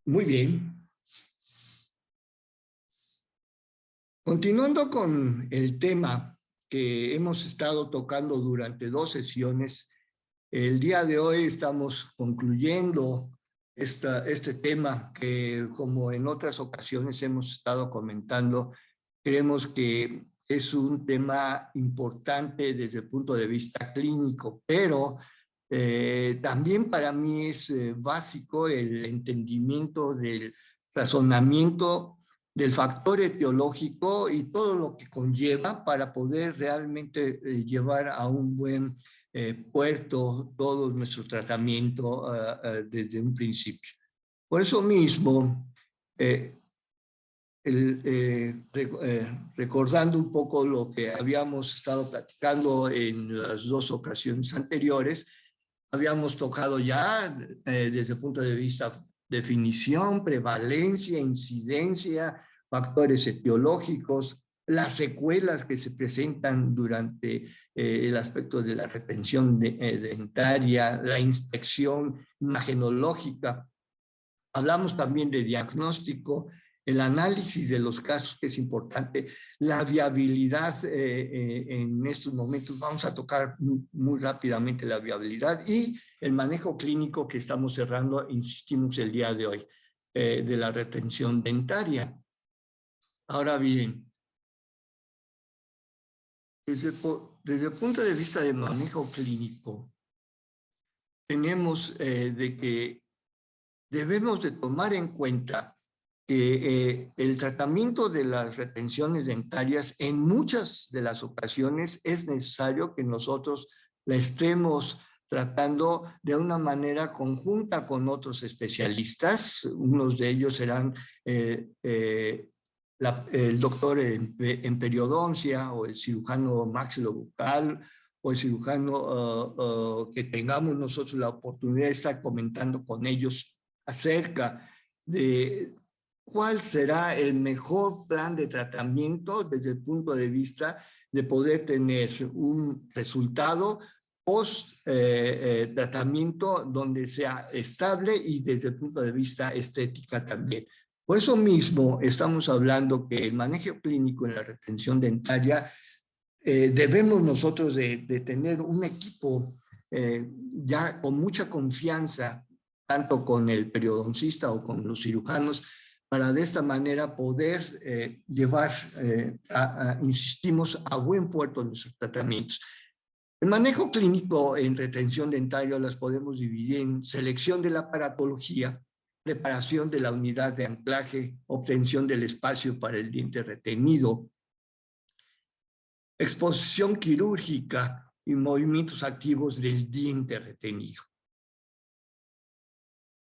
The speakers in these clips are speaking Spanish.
Muy bien. Continuando con el tema que hemos estado tocando durante 2 sesiones, el día de hoy estamos concluyendo este tema que, como en otras ocasiones hemos estado comentando, creemos que es un tema importante desde el punto de vista clínico, pero también para mí es básico el entendimiento del razonamiento del factor etiológico y todo lo que conlleva para poder realmente llevar a un buen puerto todo nuestro tratamiento desde un principio. Por eso mismo, recordando un poco lo que habíamos estado platicando en las 2 ocasiones anteriores, habíamos tocado ya desde el punto de vista definición, prevalencia, incidencia, factores etiológicos, las secuelas que se presentan durante el aspecto de la retención dentaria, la inspección imagenológica. Hablamos también de diagnóstico, el análisis de los casos, que es importante, la viabilidad en estos momentos. Vamos a tocar muy rápidamente la viabilidad y el manejo clínico que estamos cerrando, insistimos, el día de hoy, de la retención dentaria. Ahora bien, desde el punto de vista del manejo clínico, tenemos de que debemos de tomar en cuenta que el tratamiento de las retenciones dentarias en muchas de las ocasiones es necesario que nosotros la estemos tratando de una manera conjunta con otros especialistas. Unos de ellos serán el doctor en periodoncia o el cirujano maxilobucal o el cirujano que tengamos nosotros la oportunidad de estar comentando con ellos acerca de cuál será el mejor plan de tratamiento desde el punto de vista de poder tener un resultado post tratamiento donde sea estable y desde el punto de vista estética también. Por eso mismo estamos hablando que el manejo clínico en la retención dentaria debemos nosotros de tener un equipo ya con mucha confianza, tanto con el periodoncista o con los cirujanos, para de esta manera poder llevar, insistimos, a buen puerto nuestros tratamientos. El manejo clínico en retención dentaria las podemos dividir en selección de la aparatología, preparación de la unidad de anclaje, obtención del espacio para el diente retenido, exposición quirúrgica y movimientos activos del diente retenido.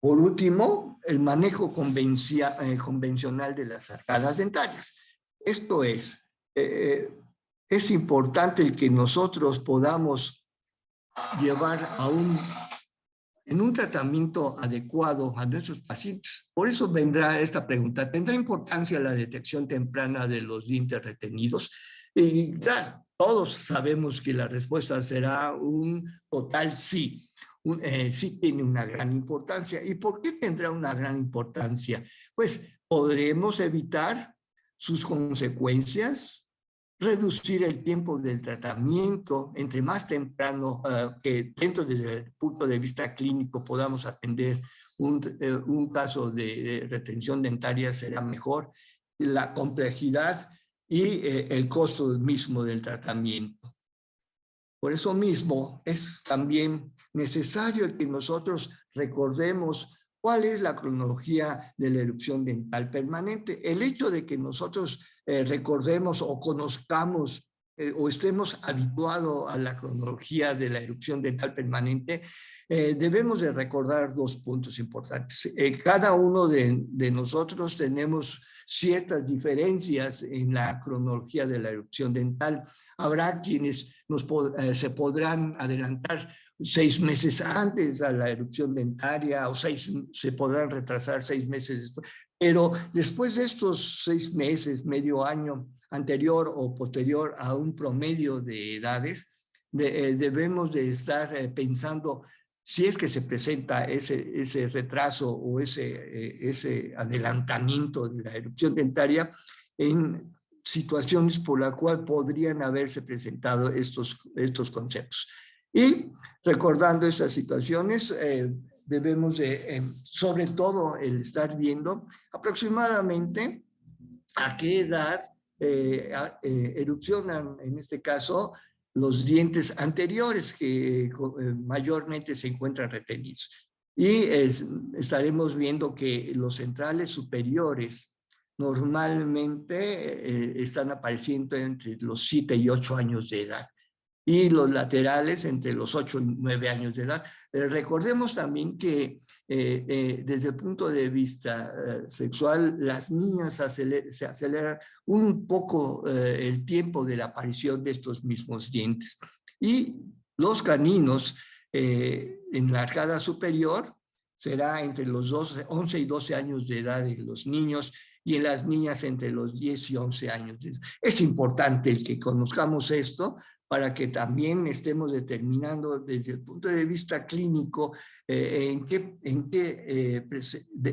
Por último, el manejo convencional de las arcadas dentarias. Esto es importante el que nosotros podamos llevar en un tratamiento adecuado a nuestros pacientes. Por eso vendrá esta pregunta: ¿tendrá importancia la detección temprana de los dientes retenidos? Y claro, todos sabemos que la respuesta será un total sí. Sí tiene una gran importancia. ¿Y por qué tendrá una gran importancia? Pues podremos evitar sus consecuencias, reducir el tiempo del tratamiento, entre más temprano que dentro del punto de vista clínico podamos atender un caso de retención dentaria será mejor, la complejidad y el costo mismo del tratamiento. Por eso mismo es también necesario que nosotros recordemos cuál es la cronología de la erupción dental permanente. El hecho de que nosotros recordemos o conozcamos o estemos habituados a la cronología de la erupción dental permanente, debemos de recordar 2 puntos importantes. Cada uno de nosotros tenemos ciertas diferencias en la cronología de la erupción dental. Habrá quienes se podrán adelantar 6 meses antes a la erupción dentaria o se podrán retrasar 6 meses después. Pero después de estos 6 meses, medio año anterior o posterior a un promedio de edades, debemos de estar pensando si es que se presenta ese retraso o ese adelantamiento de la erupción dentaria en situaciones por las cuales podrían haberse presentado estos conceptos. Y recordando estas situaciones, debemos de, sobre todo, el estar viendo aproximadamente a qué edad erupcionan, en este caso, los dientes anteriores que mayormente se encuentran retenidos. Y estaremos viendo que los centrales superiores normalmente están apareciendo entre los 7 y 8 años de edad, y los laterales entre los 8 y 9 años de edad. Recordemos también que desde el punto de vista sexual, las niñas se acelera un poco el tiempo de la aparición de estos mismos dientes. Y los caninos en la arcada superior será entre los 11 y 12 años de edad de los niños, y en las niñas entre los 10 y 11 años. Es importante el que conozcamos esto para que también estemos determinando desde el punto de vista clínico en qué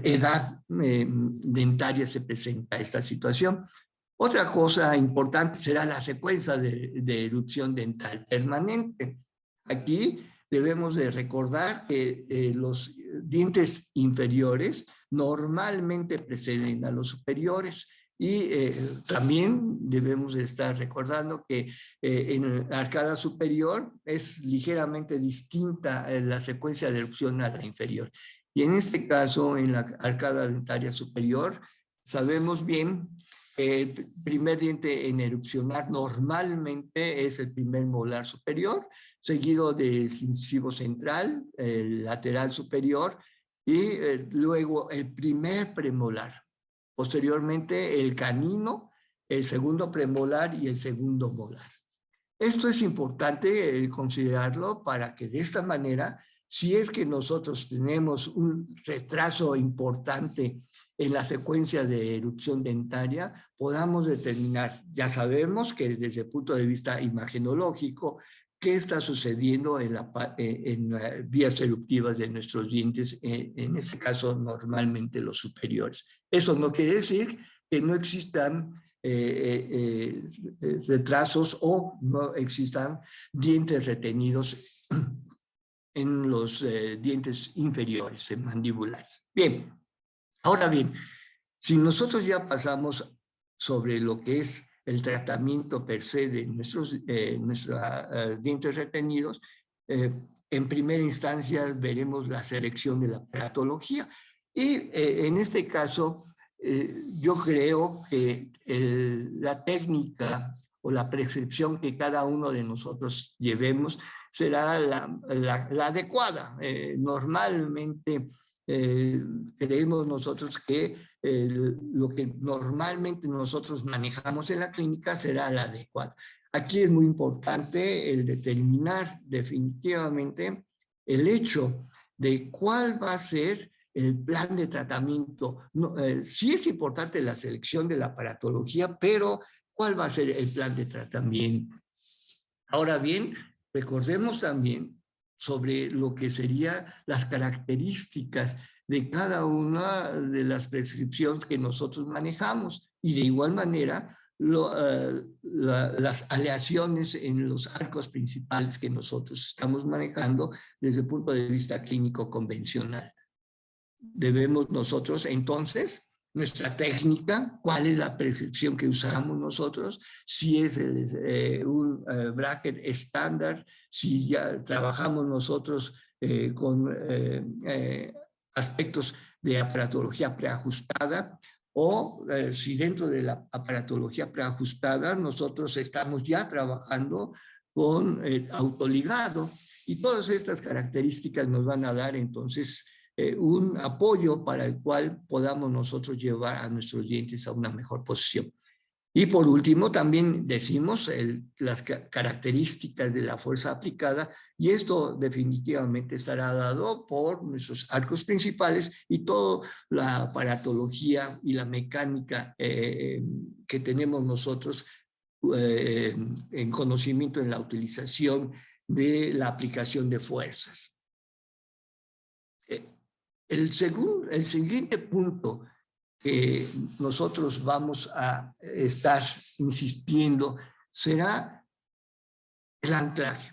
edad dentaria se presenta esta situación. Otra cosa importante será la secuencia de erupción dental permanente. Aquí debemos de recordar que los dientes inferiores normalmente preceden a los superiores, y también debemos de estar recordando que en la arcada superior es ligeramente distinta la secuencia de erupción a la inferior. Y en este caso, en la arcada dentaria superior, sabemos bien que el primer diente en erupcionar normalmente es el primer molar superior, seguido del incisivo central, el lateral superior, y luego el primer premolar. Posteriormente el canino, el segundo premolar y el segundo molar. Esto es importante considerarlo para que de esta manera, si es que nosotros tenemos un retraso importante en la secuencia de erupción dentaria, podamos determinar, ya sabemos que desde el punto de vista imagenológico, qué está sucediendo en las vías eruptivas de nuestros dientes, en este caso normalmente los superiores. Eso no quiere decir que no existan retrasos o no existan dientes retenidos en los dientes inferiores, en mandíbulas. Bien, ahora bien, si nosotros ya pasamos sobre lo que es el tratamiento per se de nuestros dientes retenidos, en primera instancia veremos la selección de la aparatología. Y en este caso, yo creo que la técnica o la prescripción que cada uno de nosotros llevemos será la adecuada. Normalmente creemos nosotros que lo que normalmente nosotros manejamos en la clínica será la adecuada. Aquí es muy importante el determinar definitivamente el hecho de cuál va a ser el plan de tratamiento. No, sí es importante la selección de la aparatología, pero ¿cuál va a ser el plan de tratamiento? Ahora bien, recordemos también sobre lo que serían las características de cada una de las prescripciones que nosotros manejamos, y de igual manera las aleaciones en los arcos principales que nosotros estamos manejando desde el punto de vista clínico convencional. Debemos nosotros entonces, nuestra técnica, cuál es la prescripción que usamos nosotros, si es un bracket estándar, si ya trabajamos nosotros con aspectos de aparatología preajustada, o si dentro de la aparatología preajustada nosotros estamos ya trabajando con autoligado, y todas estas características nos van a dar entonces un apoyo para el cual podamos nosotros llevar a nuestros dientes a una mejor posición. Y por último, también decimos las características de la fuerza aplicada, y esto definitivamente estará dado por nuestros arcos principales y toda la aparatología y la mecánica que tenemos nosotros en conocimiento en la utilización de la aplicación de fuerzas. El siguiente punto que nosotros vamos a estar insistiendo será el anclaje.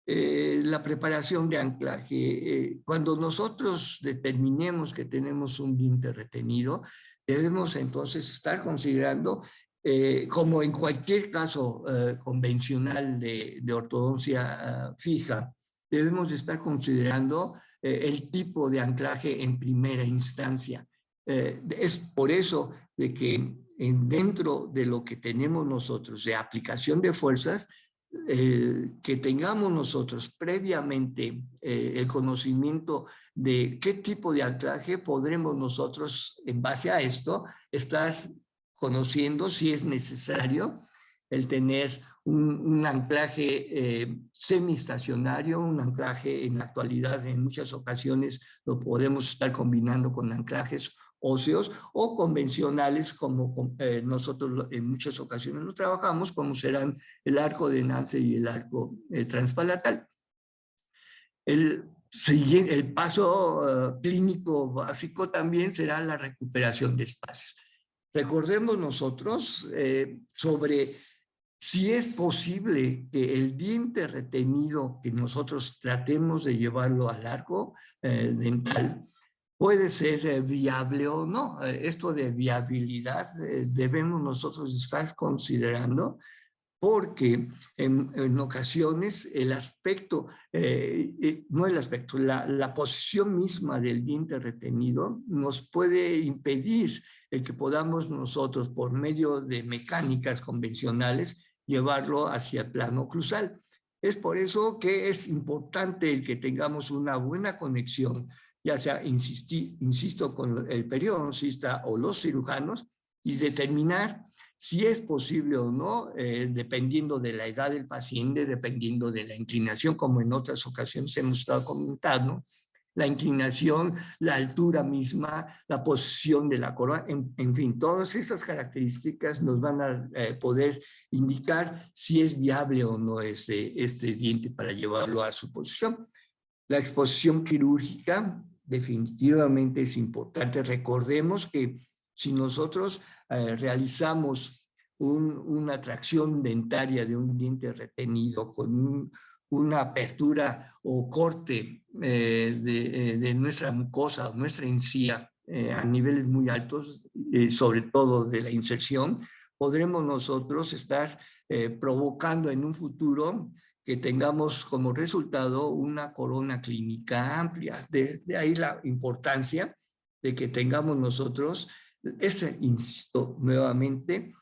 La preparación de anclaje. Cuando nosotros determinemos que tenemos un diente retenido, debemos entonces estar considerando, como en cualquier caso convencional de ortodoncia fija, debemos de estar considerando el tipo de anclaje en primera instancia. Es por eso de que dentro de lo que tenemos nosotros de aplicación de fuerzas, que tengamos nosotros previamente el conocimiento de qué tipo de anclaje podremos nosotros, en base a esto, estar conociendo si es necesario el tener un anclaje semiestacionario, un anclaje en la actualidad en muchas ocasiones lo podemos estar combinando con anclajes óseos o convencionales como nosotros en muchas ocasiones lo trabajamos, como serán el arco de Nance y el arco transpalatal. El paso clínico básico también será la recuperación de espacios. Recordemos nosotros sobre si es posible que el diente retenido que nosotros tratemos de llevarlo al arco dental puede ser viable o no. Esto de viabilidad debemos nosotros estar considerando porque en ocasiones el aspecto, no el aspecto, la posición misma del diente retenido nos puede impedir el que podamos nosotros por medio de mecánicas convencionales llevarlo hacia el plano cruzal. Es por eso que es importante el que tengamos una buena conexión, ya sea, insisto, con el periodoncista o los cirujanos, y determinar si es posible o no, dependiendo de la edad del paciente, dependiendo de la inclinación, como en otras ocasiones hemos estado comentando, la inclinación, la altura misma, la posición de la corona, en fin, todas esas características nos van a poder indicar si es viable o no este diente para llevarlo a su posición. La exposición quirúrgica definitivamente es importante. Recordemos que si nosotros realizamos una tracción dentaria de un diente retenido con una apertura o corte de nuestra mucosa, nuestra encía a niveles muy altos, sobre todo de la inserción, podremos nosotros estar provocando en un futuro que tengamos como resultado una corona clínica amplia. De ahí la importancia de que tengamos nosotros insisto nuevamente,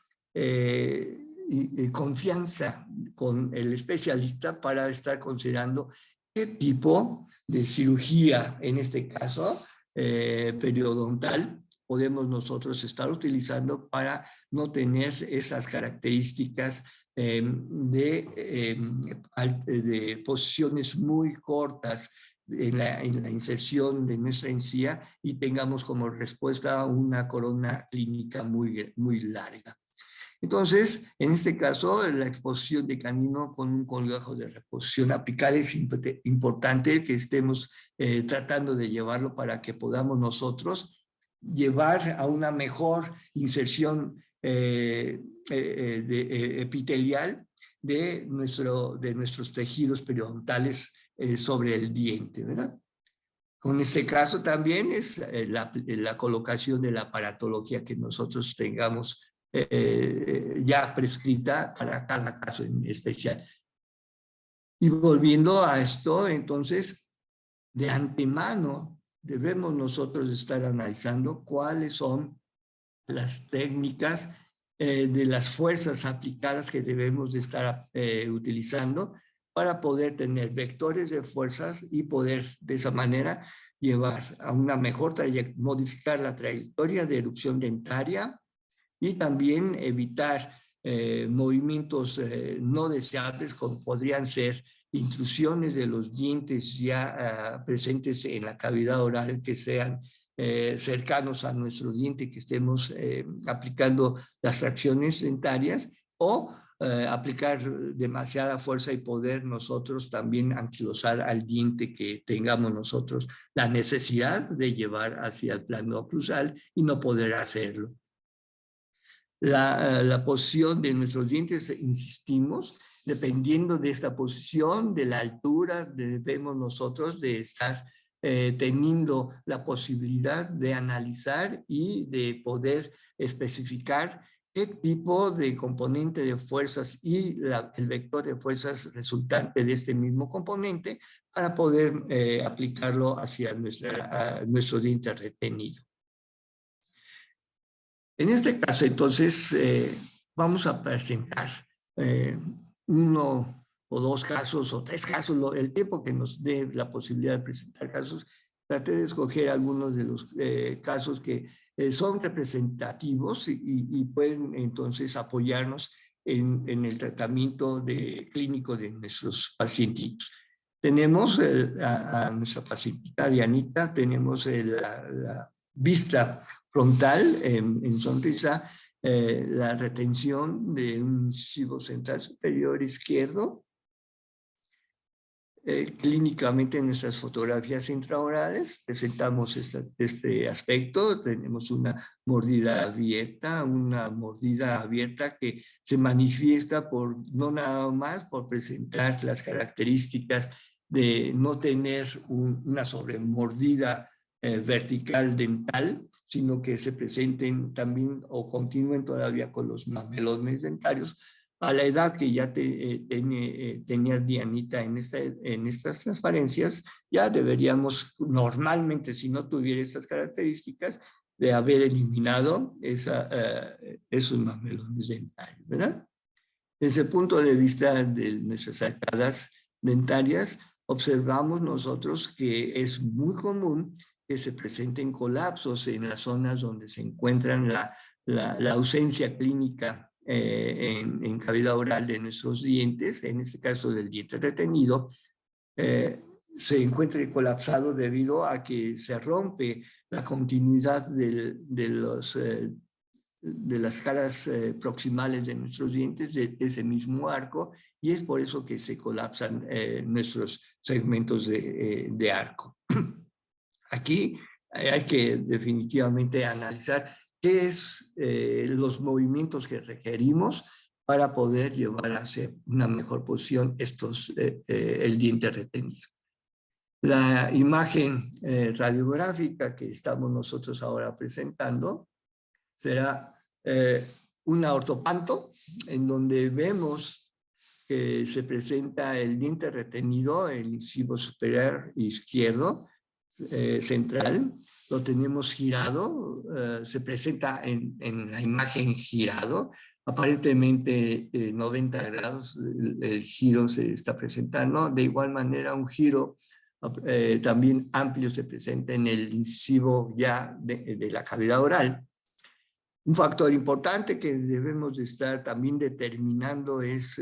confianza con el especialista para estar considerando qué tipo de cirugía, en este caso, periodontal, podemos nosotros estar utilizando para no tener esas características de posiciones muy cortas en la inserción de nuestra encía y tengamos como respuesta una corona clínica muy larga. Entonces, en este caso, la exposición de canino con un colgajo de reposición apical es importante que estemos tratando de llevarlo para que podamos nosotros llevar a una mejor inserción epitelial de nuestros tejidos periodontales sobre el diente, ¿verdad? Con este caso también es la colocación de la aparatología que nosotros tengamos ya prescrita para cada caso en especial. Y volviendo a esto, entonces, de antemano debemos nosotros estar analizando cuáles son las técnicas de las fuerzas aplicadas que debemos de estar utilizando para poder tener vectores de fuerzas y poder de esa manera llevar a una mejor trayectoria, modificar la trayectoria de erupción dentaria y también evitar movimientos no deseables como podrían ser intrusiones de los dientes ya presentes en la cavidad oral que sean cercanos a nuestro diente, que estemos aplicando las tracciones dentarias, o aplicar demasiada fuerza y poder nosotros también anquilosar al diente que tengamos nosotros la necesidad de llevar hacia el plano oclusal y no poder hacerlo. La posición de nuestros dientes, insistimos, dependiendo de esta posición, de la altura, debemos nosotros de estar teniendo la posibilidad de analizar y de poder especificar qué tipo de componente de fuerzas y el vector de fuerzas resultante de este mismo componente para poder aplicarlo hacia nuestro diente retenido. En este caso, entonces, vamos a presentar uno o dos casos o tres casos, el tiempo que nos dé la posibilidad de presentar casos. Traté de escoger algunos de los casos que son representativos y pueden entonces apoyarnos en el tratamiento clínico de nuestros pacientitos. Tenemos a nuestra pacientita Dianita, tenemos la vista frontal en sonrisa, la retención de un incisivo central superior izquierdo. Clínicamente en nuestras fotografías intraorales presentamos este aspecto. Tenemos una mordida abierta que se manifiesta no nada más por presentar las características de no tener una sobremordida vertical dental, sino que se presenten también o continúen todavía con los mamelones dentarios. A la edad que ya tenía Dianita en estas transparencias, ya deberíamos normalmente, si no tuviera estas características, de haber eliminado esos mamelones dentarios, ¿verdad? Desde el punto de vista de nuestras arcadas dentarias, observamos nosotros que es muy común que se presenten colapsos en las zonas donde se encuentran la ausencia clínica en cavidad oral de nuestros dientes, en este caso del diente retenido, se encuentre colapsado debido a que se rompe la continuidad de las caras proximales de nuestros dientes, de ese mismo arco, y es por eso que se colapsan nuestros segmentos de arco. Aquí hay que definitivamente analizar qué es los movimientos que requerimos para poder llevar hacia una mejor posición el diente retenido. La imagen radiográfica que estamos nosotros ahora presentando será una ortopanto, en donde vemos que se presenta el diente retenido, el incisivo superior izquierdo, central, lo tenemos girado, se presenta en la imagen girado, aparentemente 90 grados el giro se está presentando. De igual manera, un giro también amplio se presenta en el incisivo ya de la cavidad oral. Un factor importante que debemos de estar también determinando es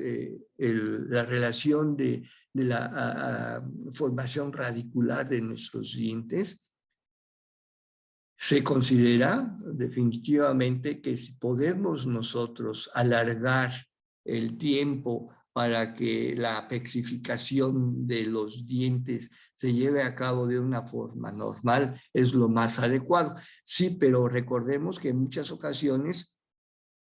la relación de la formación radicular de nuestros dientes. Se considera definitivamente que si podemos nosotros alargar el tiempo para que la apexificación de los dientes se lleve a cabo de una forma normal, es lo más adecuado. Sí, pero recordemos que en muchas ocasiones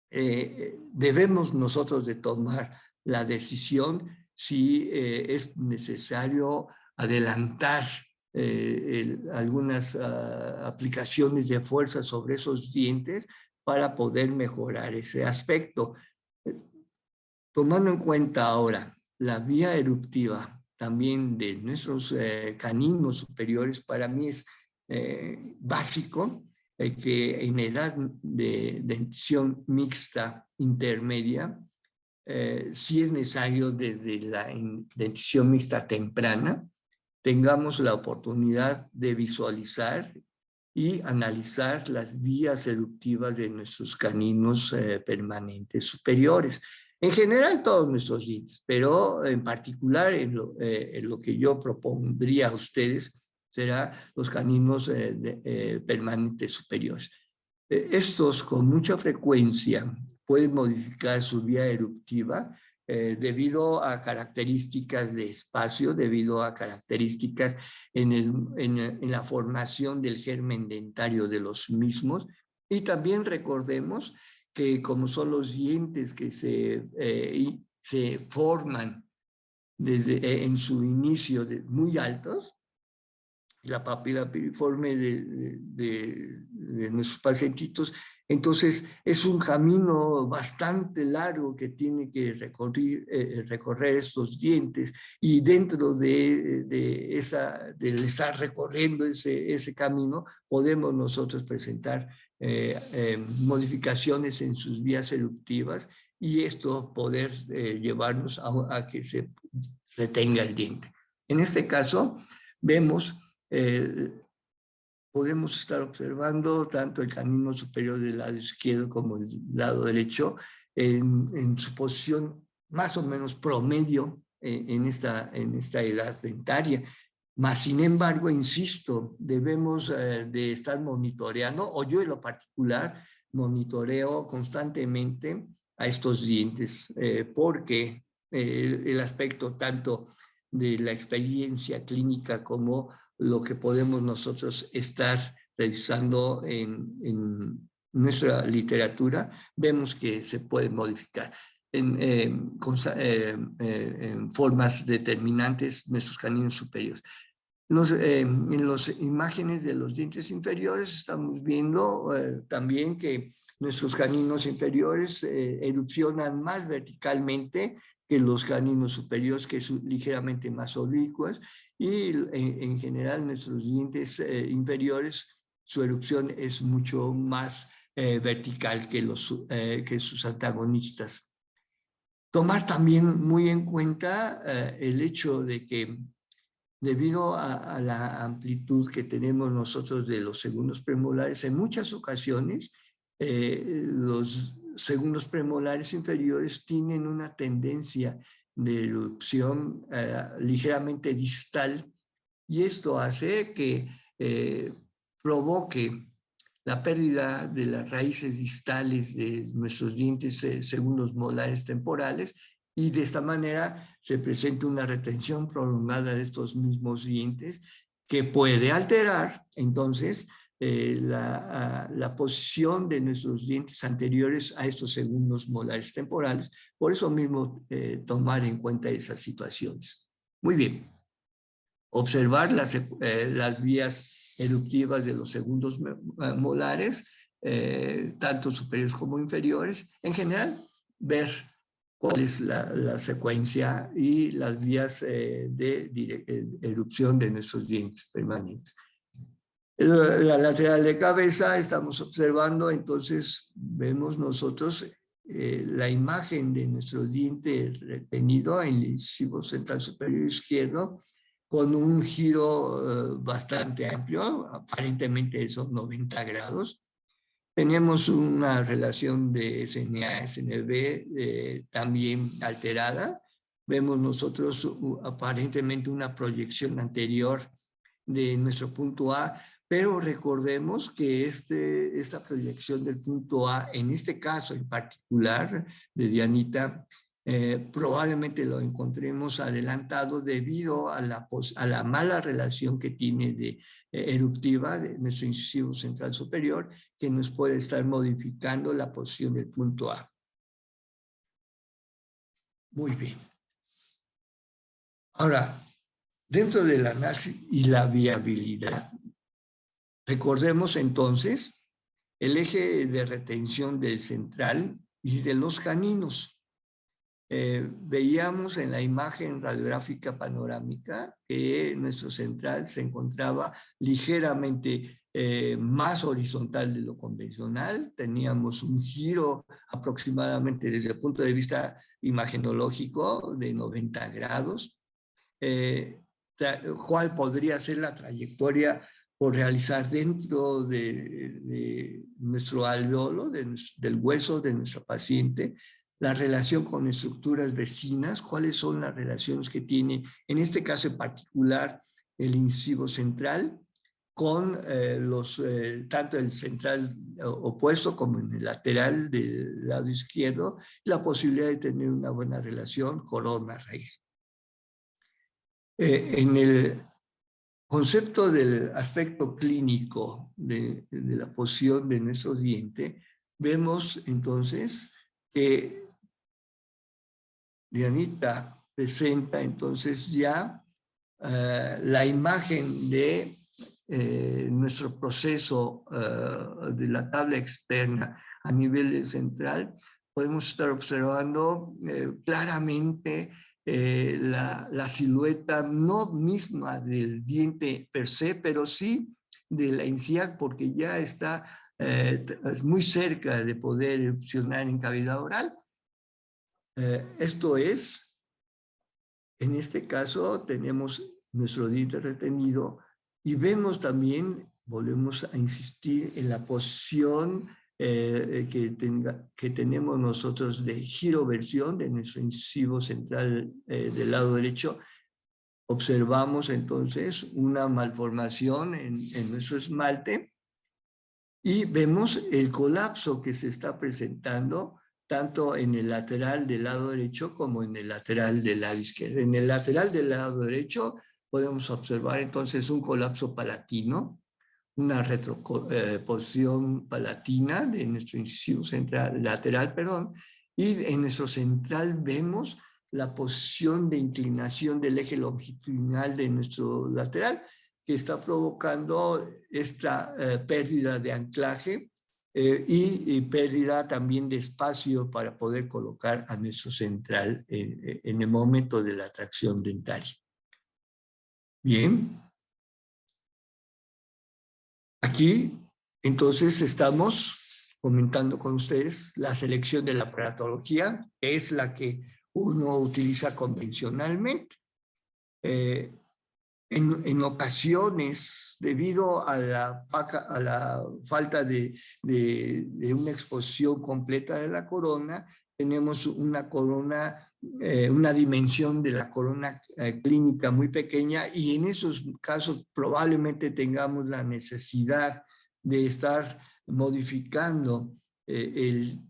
debemos nosotros de tomar la decisión si es necesario adelantar algunas aplicaciones de fuerza sobre esos dientes para poder mejorar ese aspecto. Tomando en cuenta ahora la vía eruptiva también de nuestros caninos superiores, para mí es básico que en edad de dentición mixta intermedia, sí es necesario desde la dentición mixta temprana, tengamos la oportunidad de visualizar y analizar las vías eruptivas de nuestros caninos permanentes superiores. En general todos nuestros dientes, pero en particular en lo que yo propondría a ustedes será los caninos permanentes superiores. Estos con mucha frecuencia puede modificar su vía eruptiva debido a características de espacio, debido a características en la formación del germen dentario de los mismos. Y también recordemos que como son los dientes que se forman en su inicio muy altos, la papila piriforme de nuestros pacientitos, entonces es un camino bastante largo que tiene que recorrer estos dientes, y dentro del estar recorriendo ese camino podemos nosotros presentar modificaciones en sus vías eruptivas, y esto poder llevarnos a que se retenga el diente. En este caso vemos podemos estar observando tanto el canino superior del lado izquierdo como el lado derecho en su posición más o menos promedio en esta edad dentaria. Mas, sin embargo, insisto, debemos de estar monitoreando, o yo en lo particular monitoreo constantemente a estos dientes, porque el aspecto tanto de la experiencia clínica como lo que podemos nosotros estar revisando en nuestra literatura, vemos que se puede modificar en formas determinantes nuestros caninos superiores. En las imágenes de los dientes inferiores estamos viendo también que nuestros caninos inferiores erupcionan más verticalmente que los caninos superiores, que son ligeramente más oblicuos, y en general nuestros dientes inferiores, su erupción es mucho más vertical que sus antagonistas. Tomar también muy en cuenta el hecho de que debido a la amplitud que tenemos nosotros de los segundos premolares, en muchas ocasiones los segundos premolares inferiores tienen una tendencia de erupción ligeramente distal, y esto hace que provoque la pérdida de las raíces distales de nuestros dientes segundos molares temporales, y de esta manera se presenta una retención prolongada de estos mismos dientes que puede alterar entonces la posición de nuestros dientes anteriores a estos segundos molares temporales. Por eso mismo tomar en cuenta esas situaciones. Muy bien. Observar las vías eruptivas de los segundos molares, tanto superiores como inferiores. En general, ver cuál es la secuencia y las vías de erupción de nuestros dientes permanentes. La lateral de cabeza estamos observando, entonces vemos nosotros la imagen de nuestro diente retenido en el incisivo central superior izquierdo, con un giro bastante amplio, aparentemente son 90 grados. Tenemos una relación de SNA-SNB también alterada. Vemos nosotros aparentemente una proyección anterior de nuestro punto A, pero recordemos que esta proyección del punto A, en este caso en particular de Dianita, probablemente lo encontremos adelantado debido a la mala relación que tiene de eruptiva de nuestro incisivo central superior, que nos puede estar modificando la posición del punto A. Muy bien. Ahora, dentro del análisis y la viabilidad, recordemos entonces el eje de retención del central y de los caninos. Veíamos en la imagen radiográfica panorámica que nuestro central se encontraba ligeramente más horizontal de lo convencional. Teníamos un giro aproximadamente desde el punto de vista imagenológico de 90 grados. ¿Cuál podría ser la trayectoria por realizar dentro de nuestro alveolo, del hueso de nuestra paciente? La relación con estructuras vecinas, cuáles son las relaciones que tiene, en este caso en particular, el incisivo central, con tanto el central opuesto como en el lateral del lado izquierdo, la posibilidad de tener una buena relación corona-raíz. En el concepto del aspecto clínico de la posición de nuestro diente, vemos entonces que Dianita presenta entonces ya la imagen de nuestro proceso de la tabla externa a nivel central. Podemos estar observando claramente la silueta no misma del diente per se, pero sí de la encía, porque ya está muy cerca de poder erupcionar en cavidad oral. Esto es, en este caso tenemos nuestro diente retenido y vemos también, volvemos a insistir en la posición que tenemos nosotros de giroversión de nuestro incisivo central del lado derecho. Observamos entonces una malformación en nuestro esmalte y vemos el colapso que se está presentando tanto en el lateral del lado derecho como en el lateral del lado izquierdo. En el lateral del lado derecho podemos observar entonces un colapso palatino, una retroposición palatina de nuestro incisivo central, lateral, perdón, y en nuestro central vemos la posición de inclinación del eje longitudinal de nuestro lateral, que está provocando esta pérdida de anclaje y pérdida también de espacio para poder colocar a nuestro central en el momento de la tracción dentaria. Bien. Aquí, entonces, estamos comentando con ustedes la selección de la aparatología, que es la que uno utiliza convencionalmente. En ocasiones, debido a la falta de una exposición completa de la corona, tenemos una corona, una dimensión de la corona clínica muy pequeña, y en esos casos probablemente tengamos la necesidad de estar modificando el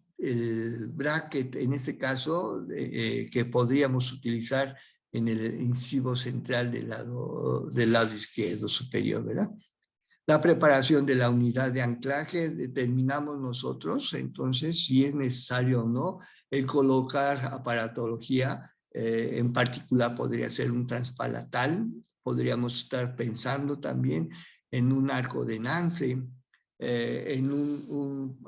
bracket, en este caso, que podríamos utilizar en el incisivo central del lado izquierdo superior, ¿verdad? La preparación de la unidad de anclaje, determinamos nosotros, entonces, si es necesario o no, el colocar aparatología, en particular podría ser un transpalatal, podríamos estar pensando también en un arco de Nance, en un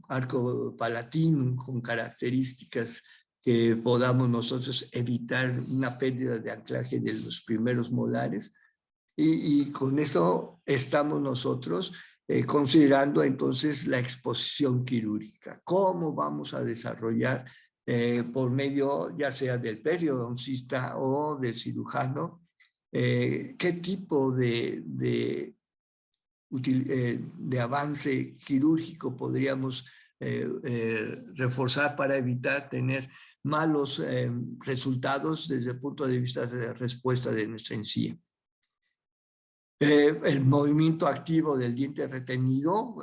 arco palatino con características que podamos nosotros evitar una pérdida de anclaje de los primeros molares, y con eso estamos nosotros considerando entonces la exposición quirúrgica. ¿Cómo vamos a desarrollar por medio ya sea del periodoncista o del cirujano qué tipo de avance quirúrgico podríamos reforzar para evitar tener malos resultados desde el punto de vista de respuesta de nuestra encía? El movimiento activo del diente retenido,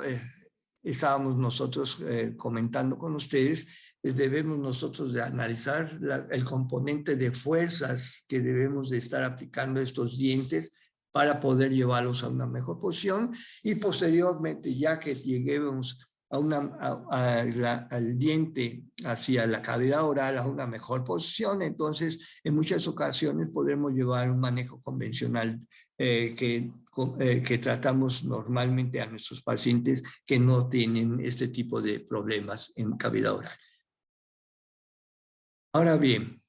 estábamos nosotros comentando con ustedes, debemos nosotros de analizar el componente de fuerzas que debemos de estar aplicando a estos dientes para poder llevarlos a una mejor posición, y posteriormente, ya que lleguemos al diente hacia la cavidad oral a una mejor posición, entonces en muchas ocasiones podemos llevar un manejo convencional que tratamos normalmente a nuestros pacientes que no tienen este tipo de problemas en cavidad oral. Ahora bien,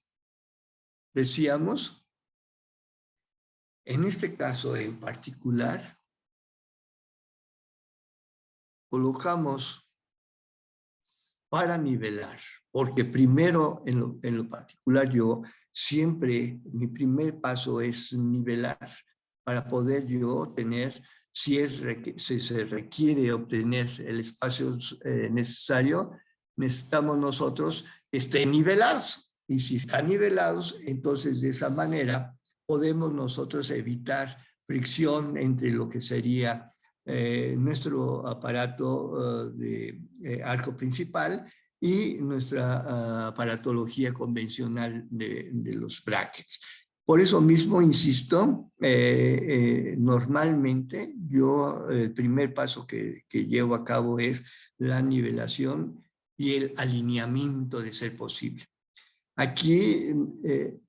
decíamos, en este caso en particular, colocamos para nivelar, porque primero en lo particular yo siempre, mi primer paso es nivelar para poder yo tener, si se requiere obtener el espacio necesario, necesitamos nosotros que estén nivelados, y si están nivelados, entonces de esa manera podemos nosotros evitar fricción entre lo que sería nuestro aparato de arco principal y nuestra aparatología convencional de los brackets. Por eso mismo, insisto, normalmente yo el primer paso que llevo a cabo es la nivelación y el alineamiento de ser posible. Aquí en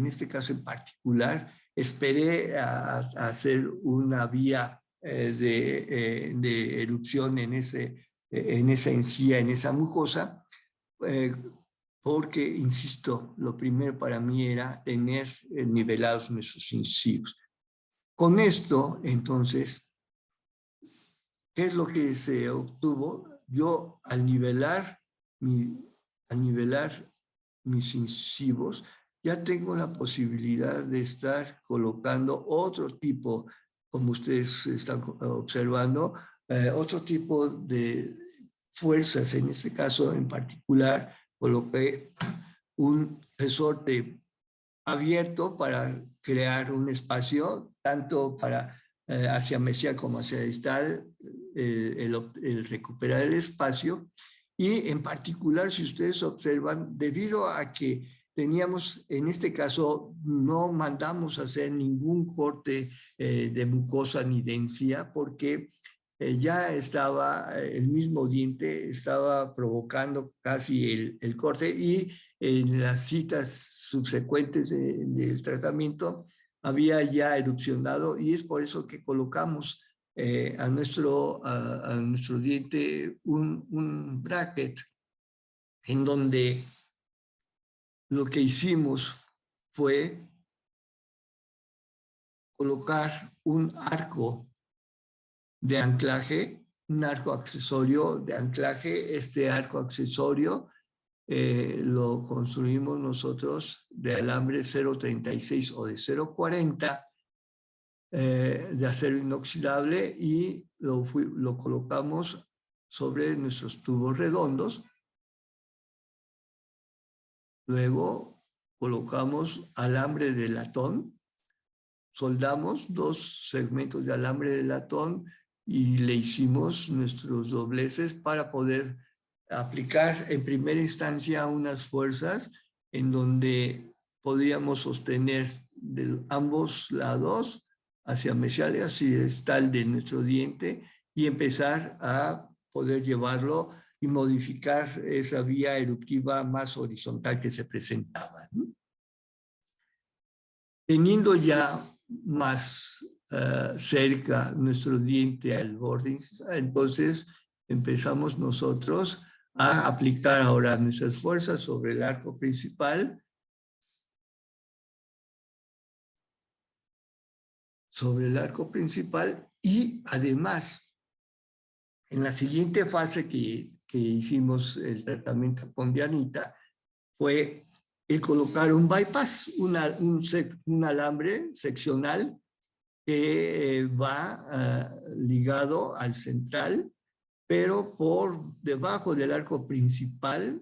este caso en particular, esperé a hacer una vía de erupción en esa encía, en esa mucosa, porque, insisto, lo primero para mí era tener nivelados nuestros incisivos. Con esto, entonces, ¿qué es lo que se obtuvo? Yo, al nivelar mis incisivos, ya tengo la posibilidad de estar colocando otro tipo, como ustedes están observando, otro tipo de fuerzas. En este caso en particular, coloqué un resorte abierto para crear un espacio, tanto para hacia mesial como hacia distal, el recuperar el espacio. Y en particular, si ustedes observan, debido a que teníamos, en este caso, no mandamos a hacer ningún corte de mucosa ni de encía, porque ya estaba, el mismo diente estaba provocando casi el corte, y en las citas subsecuentes del tratamiento había ya erupcionado, y es por eso que colocamos a nuestro diente un bracket en donde lo que hicimos fue colocar un arco de anclaje, un arco accesorio de anclaje. Este arco accesorio lo construimos nosotros de alambre 0.36 o de 0.40 de acero inoxidable, y lo colocamos sobre nuestros tubos redondos. Luego colocamos alambre de latón, soldamos 2 segmentos de alambre de latón y le hicimos nuestros dobleces para poder aplicar en primera instancia unas fuerzas en donde podríamos sostener de ambos lados, hacia mesial y hacia distal de nuestro diente, y empezar a poder llevarlo y modificar esa vía eruptiva más horizontal que se presentaba, ¿no? Teniendo ya más cerca nuestro diente al borde, entonces empezamos nosotros a aplicar ahora nuestras fuerzas sobre el arco principal, y además, en la siguiente fase que hicimos el tratamiento con Dianita, fue el colocar un bypass, un alambre seccional que va ligado al central, pero por debajo del arco principal,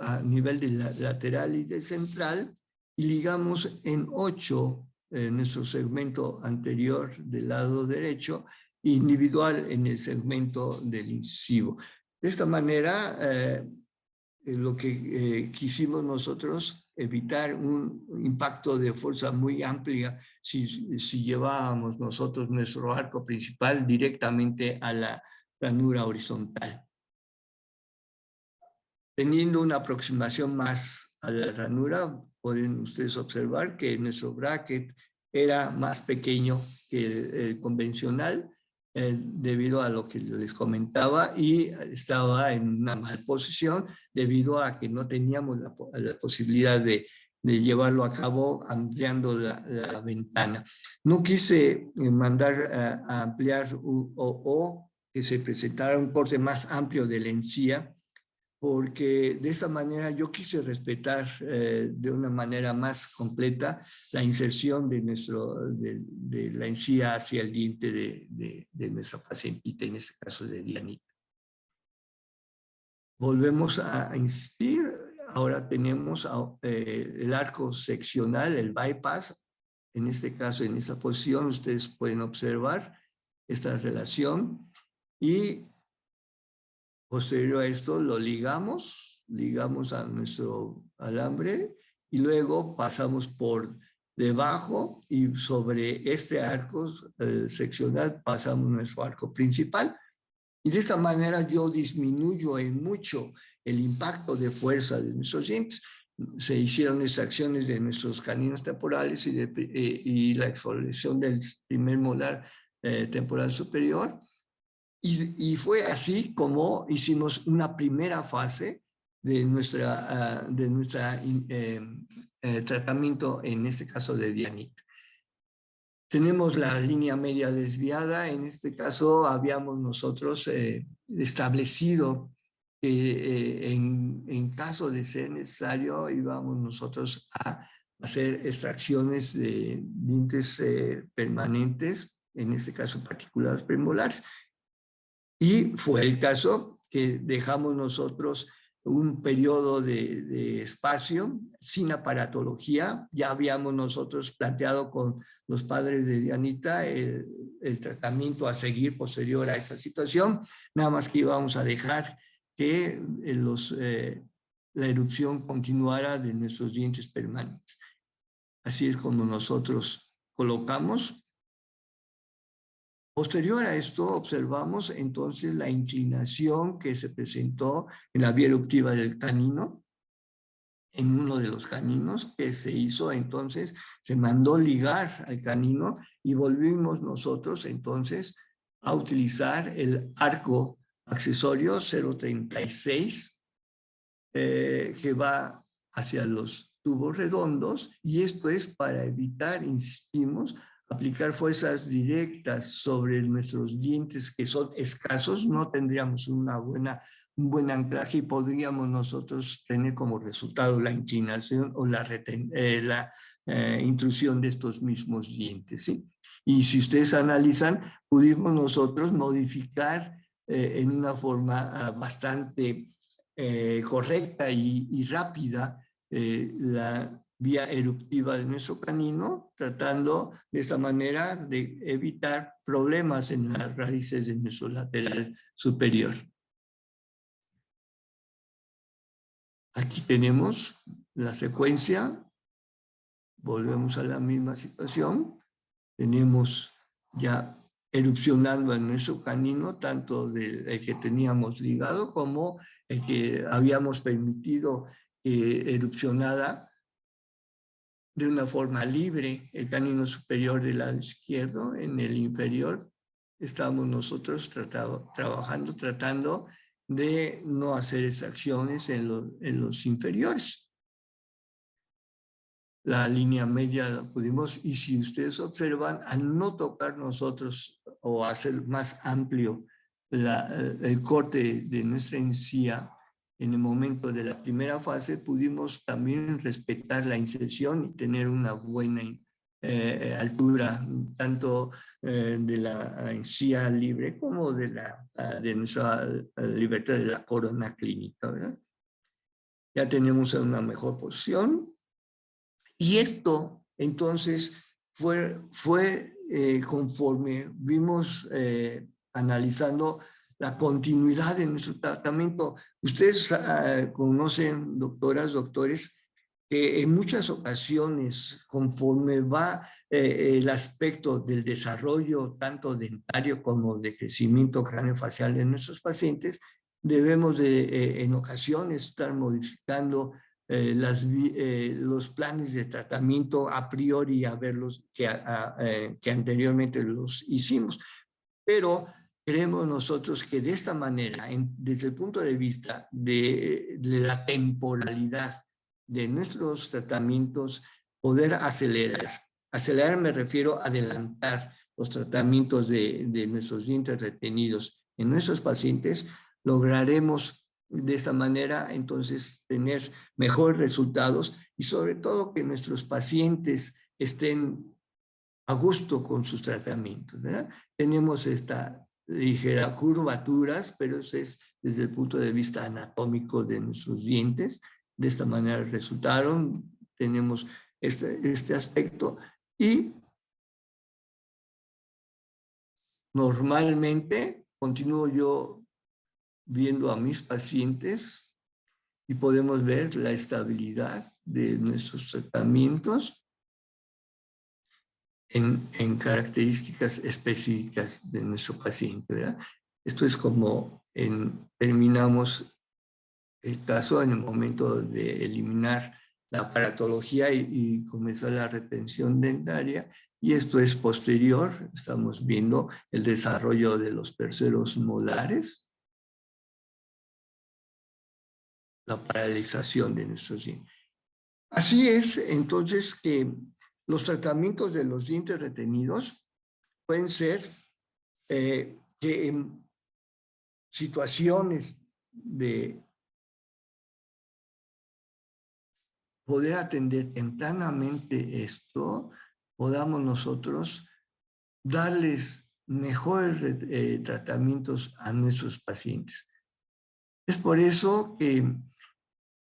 a nivel de lateral y del central, y ligamos en 8 nuestro segmento anterior del lado derecho, individual en el segmento del incisivo. De esta manera, lo que quisimos nosotros, evitar un impacto de fuerza muy amplia si llevábamos nosotros nuestro arco principal directamente a la ranura horizontal. Teniendo una aproximación más a la ranura, pueden ustedes observar que nuestro bracket era más pequeño que el convencional, debido a lo que les comentaba, y estaba en una mala posición debido a que no teníamos la posibilidad de llevarlo a cabo ampliando la ventana. No quise mandar a ampliar o que se presentara un corte más amplio de la encía, porque de esta manera yo quise respetar de una manera más completa la inserción de la encía hacia el diente de nuestra pacientita, en este caso de Dianita. Volvemos a insistir, ahora tenemos el arco seccional, el bypass, en este caso, en esa posición, ustedes pueden observar esta relación y posterior a esto lo ligamos a nuestro alambre y luego pasamos por debajo y sobre este arco seccional pasamos nuestro arco principal. Y de esta manera yo disminuyo en mucho el impacto de fuerza de nuestros dientes. Se hicieron extracciones de nuestros caninos temporales y la exfoliación del primer molar temporal superior. Y fue así como hicimos una primera fase de nuestra tratamiento, en este caso de Dianit. Tenemos la línea media desviada. En este caso habíamos nosotros establecido que en caso de ser necesario íbamos nosotros a hacer extracciones de dientes permanentes, en este caso partículas premolares. Y fue el caso que dejamos nosotros un periodo de espacio sin aparatología. Ya habíamos nosotros planteado con los padres de Dianita el tratamiento a seguir posterior a esa situación, nada más que íbamos a dejar que la erupción continuara de nuestros dientes permanentes. Así es como nosotros colocamos. Posterior a esto, observamos entonces la inclinación que se presentó en la vía eruptiva del canino, en uno de los caninos que se hizo. Entonces se mandó ligar al canino y volvimos nosotros entonces a utilizar el arco accesorio 036 que va hacia los tubos redondos, y esto es para evitar, insistimos, aplicar fuerzas directas sobre nuestros dientes que son escasos. No tendríamos un buen anclaje y podríamos nosotros tener como resultado la inclinación o la intrusión de estos mismos dientes, ¿sí? Y si ustedes analizan, pudimos nosotros modificar en una forma bastante correcta y rápida la vía eruptiva de nuestro canino, tratando de esta manera de evitar problemas en las raíces de nuestro lateral superior. Aquí tenemos la secuencia. Volvemos a la misma situación. Tenemos ya erupcionando en nuestro canino, tanto el que teníamos ligado como el que habíamos permitido que erupcionara de una forma libre el canino superior del lado izquierdo. En el inferior estamos nosotros tratando de no hacer extracciones en los inferiores. La línea media la pudimos, y si ustedes observan, al no tocar nosotros o hacer más amplio el corte de nuestra encía, en el momento de la primera fase pudimos también respetar la inserción y tener una buena altura, tanto de la encía libre como de nuestra libertad de la corona clínica, ¿verdad? Ya tenemos una mejor posición. Y esto, entonces, fue conforme vimos analizando la continuidad de nuestro tratamiento. Ustedes conocen, doctoras, doctores, que en muchas ocasiones, conforme va el aspecto del desarrollo tanto dentario como de crecimiento craneofacial de nuestros pacientes, debemos en ocasiones estar modificando los planes de tratamiento a priori a verlos que anteriormente los hicimos. Pero creemos nosotros que de esta manera, desde el punto de vista de la temporalidad de nuestros tratamientos, poder acelerar. Acelerar me refiero a adelantar los tratamientos de nuestros dientes retenidos en nuestros pacientes. Lograremos de esta manera entonces tener mejores resultados y sobre todo que nuestros pacientes estén a gusto con sus tratamientos, ¿verdad? Tenemos esta ligera curvaturas, pero eso es desde el punto de vista anatómico de nuestros dientes. De esta manera resultaron, tenemos este aspecto, Y normalmente continúo yo viendo a mis pacientes y podemos ver la estabilidad de nuestros tratamientos en características específicas de nuestro paciente, ¿verdad? Esto es como terminamos el caso en el momento de eliminar la aparatología y comenzar la retención dentaria, y esto es posterior. Estamos viendo el desarrollo de los terceros molares, la paralización de nuestros dientes. Así es, entonces, que los tratamientos de los dientes retenidos pueden ser que en situaciones de poder atender tempranamente esto, podamos nosotros darles mejores tratamientos a nuestros pacientes. Es por eso que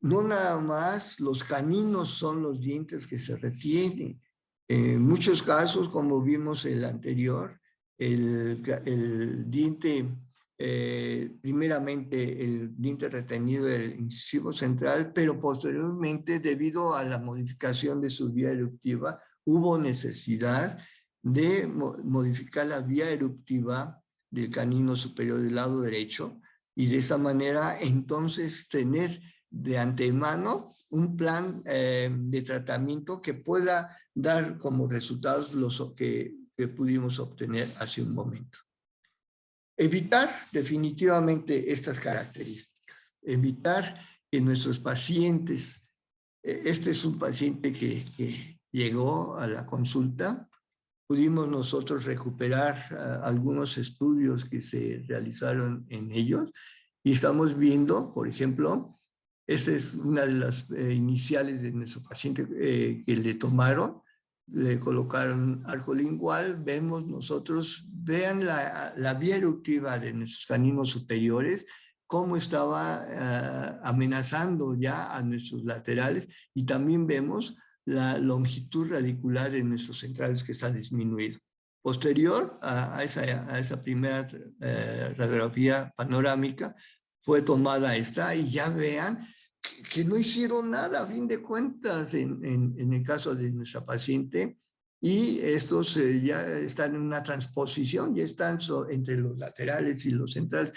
no nada más los caninos son los dientes que se retienen. En muchos casos, como vimos el anterior, el diente, primeramente el diente retenido del incisivo central, pero posteriormente, debido a la modificación de su vía eruptiva, hubo necesidad de modificar la vía eruptiva del canino superior del lado derecho, y de esa manera entonces tener de antemano un plan de tratamiento que pueda dar como resultados los que pudimos obtener hace un momento. Evitar definitivamente estas características. Evitar que nuestros pacientes, este es un paciente que llegó a la consulta, pudimos nosotros recuperar algunos estudios que se realizaron en ellos, y estamos viendo, por ejemplo, esta es una de las iniciales de nuestro paciente que le tomaron, le colocaron arco lingual. Vemos nosotros, vean la vía eruptiva de nuestros caninos superiores, cómo estaba amenazando ya a nuestros laterales, y también vemos la longitud radicular de nuestros centrales que está disminuido. Posterior a esa primera radiografía panorámica, fue tomada esta, y ya vean que no hicieron nada a fin de cuentas en el caso de nuestra paciente, y estos ya están en una transposición, ya están entre los laterales y los centrales.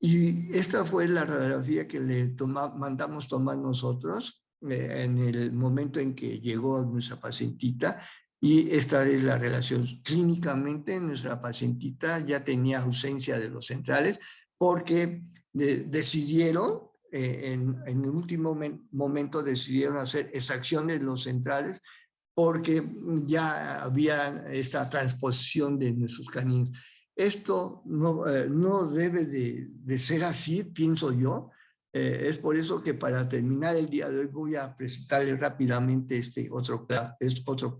Y esta fue la radiografía que le mandamos tomar nosotros en el momento en que llegó nuestra pacientita, y esta es la relación. Clínicamente nuestra pacientita ya tenía ausencia de los centrales, porque decidieron, en el último momento decidieron hacer extracción de los centrales, porque ya había esta transposición de nuestros caninos. Esto no debe de ser así, pienso yo. Es por eso que, para terminar el día de hoy, voy a presentarles rápidamente este otro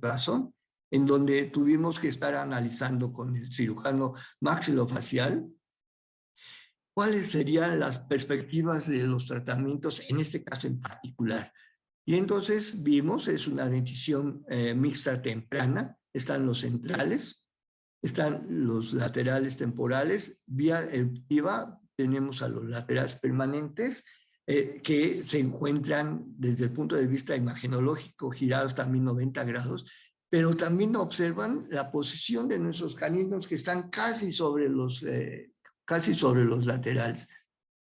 caso, en donde tuvimos que estar analizando con el cirujano maxilofacial cuáles serían las perspectivas de los tratamientos en este caso en particular. Y entonces vimos, es una dentición mixta temprana, están los centrales, están los laterales temporales, vía eruptiva, tenemos a los laterales permanentes, que se encuentran desde el punto de vista imagenológico girados también 90 grados, pero también observan la posición de nuestros caninos, que están casi sobre los laterales.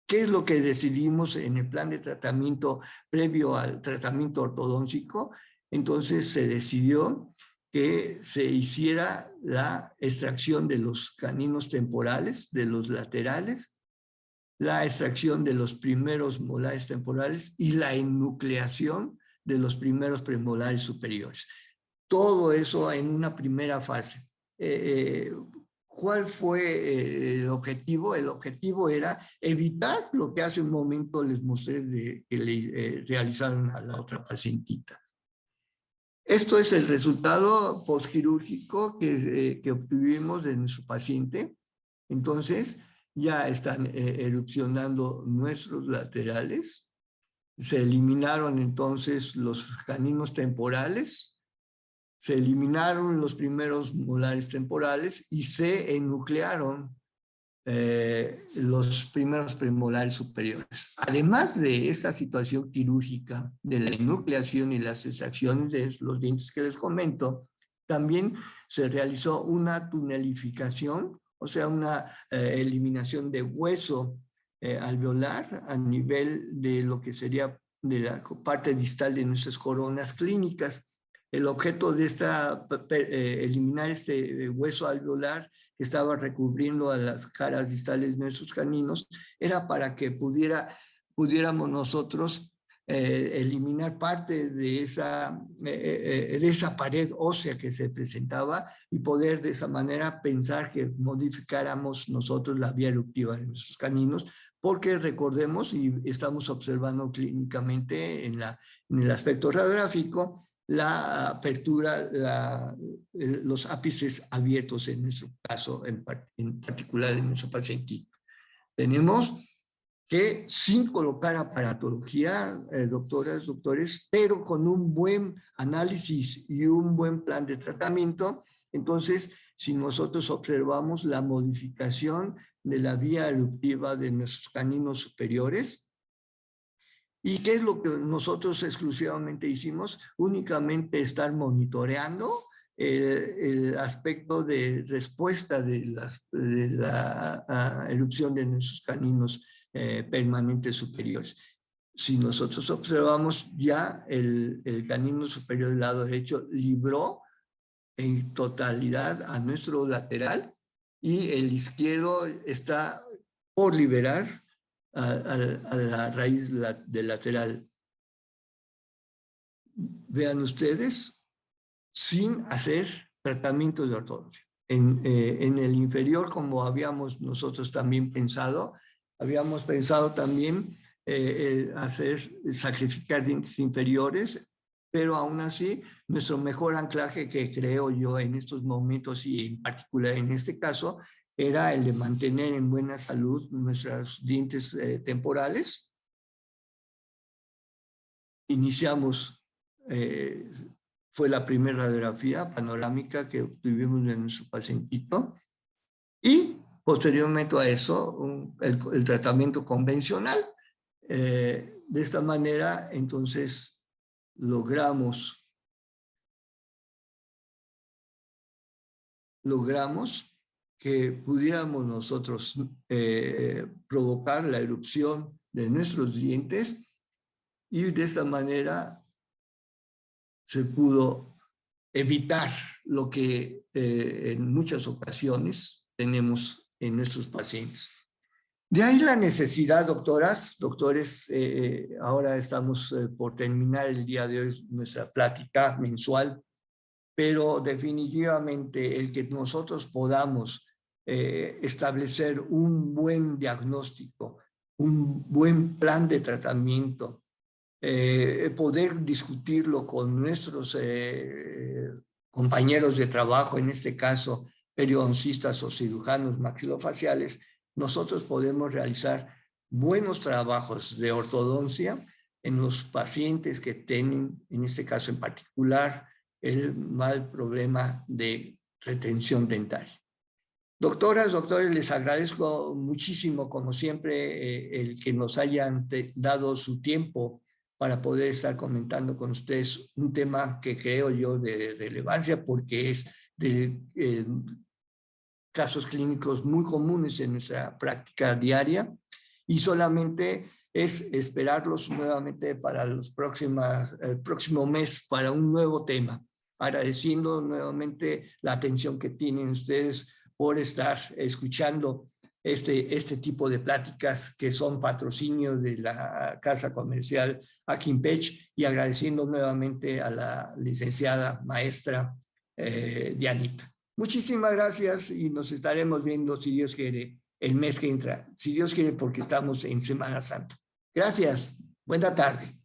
¿Qué es lo que decidimos en el plan de tratamiento previo al tratamiento ortodóntico? Entonces se decidió que se hiciera la extracción de los caninos temporales, de los laterales, la extracción de los primeros molares temporales y la enucleación de los primeros premolares superiores. Todo eso en una primera fase. ¿Cuál fue el objetivo? El objetivo era evitar lo que hace un momento les mostré que le realizaron a la otra pacientita. Esto es el resultado postquirúrgico que obtuvimos de nuestro paciente. Entonces, ya están erupcionando nuestros laterales. Se eliminaron entonces los caninos temporales. se eliminaron los primeros molares temporales y se enuclearon los primeros premolares superiores. Además de esta situación quirúrgica de la enucleación y las extracciones de los dientes que les comento, también se realizó una tunelificación, o sea, una eliminación de hueso alveolar a nivel de lo que sería de la parte distal de nuestras coronas clínicas. El objeto de eliminar este hueso alveolar que estaba recubriendo a las caras distales de nuestros caninos era para que pudiéramos nosotros eliminar parte de esa pared ósea que se presentaba y poder de esa manera pensar que modificáramos nosotros la vía eruptiva de nuestros caninos, porque recordemos y estamos observando clínicamente en el aspecto radiográfico la apertura, los ápices abiertos en nuestro caso, en particular en nuestro paciente. Tenemos que sin colocar aparatología, doctoras, doctores, pero con un buen análisis y un buen plan de tratamiento, entonces si nosotros observamos la modificación de la vía eruptiva de nuestros caninos superiores. ¿Y qué es lo que nosotros exclusivamente hicimos? Únicamente estar monitoreando el aspecto de respuesta de la erupción de nuestros caninos permanentes superiores. Si nosotros observamos ya el canino superior del lado derecho libró en totalidad a nuestro lateral y el izquierdo está por liberar a la raíz del lateral. Vean ustedes, sin hacer tratamiento de ortodoncia. En el inferior, como habíamos nosotros también pensado, habíamos pensado también sacrificar dientes inferiores, pero aún así, nuestro mejor anclaje que creo yo en estos momentos y en particular en este caso, era el de mantener en buena salud nuestros dientes temporales. Iniciamos, fue la primera radiografía panorámica que obtuvimos de nuestro pacientito y posteriormente a eso el tratamiento convencional. De esta manera, entonces, logramos que pudiéramos nosotros provocar la erupción de nuestros dientes y de esta manera se pudo evitar lo que en muchas ocasiones tenemos en nuestros pacientes. De ahí la necesidad, doctoras, doctores, ahora estamos por terminar el día de hoy nuestra plática mensual, pero definitivamente el que nosotros podamos establecer un buen diagnóstico, un buen plan de tratamiento, poder discutirlo con nuestros compañeros de trabajo, en este caso periodoncistas o cirujanos maxilofaciales, nosotros podemos realizar buenos trabajos de ortodoncia en los pacientes que tienen, en este caso en particular, el mal problema de retención dentaria. Doctoras, doctores, les agradezco muchísimo, como siempre, el que nos hayan dado su tiempo para poder estar comentando con ustedes un tema que creo yo de relevancia porque es de casos clínicos muy comunes en nuestra práctica diaria y solamente es esperarlos nuevamente para el próximo mes para un nuevo tema, agradeciendo nuevamente la atención que tienen ustedes por estar escuchando este tipo de pláticas que son patrocinios de la Casa Comercial Akinpech y agradeciendo nuevamente a la licenciada maestra Dianita. Muchísimas gracias y nos estaremos viendo, si Dios quiere, el mes que entra. Si Dios quiere, porque estamos en Semana Santa. Gracias. Buena tarde.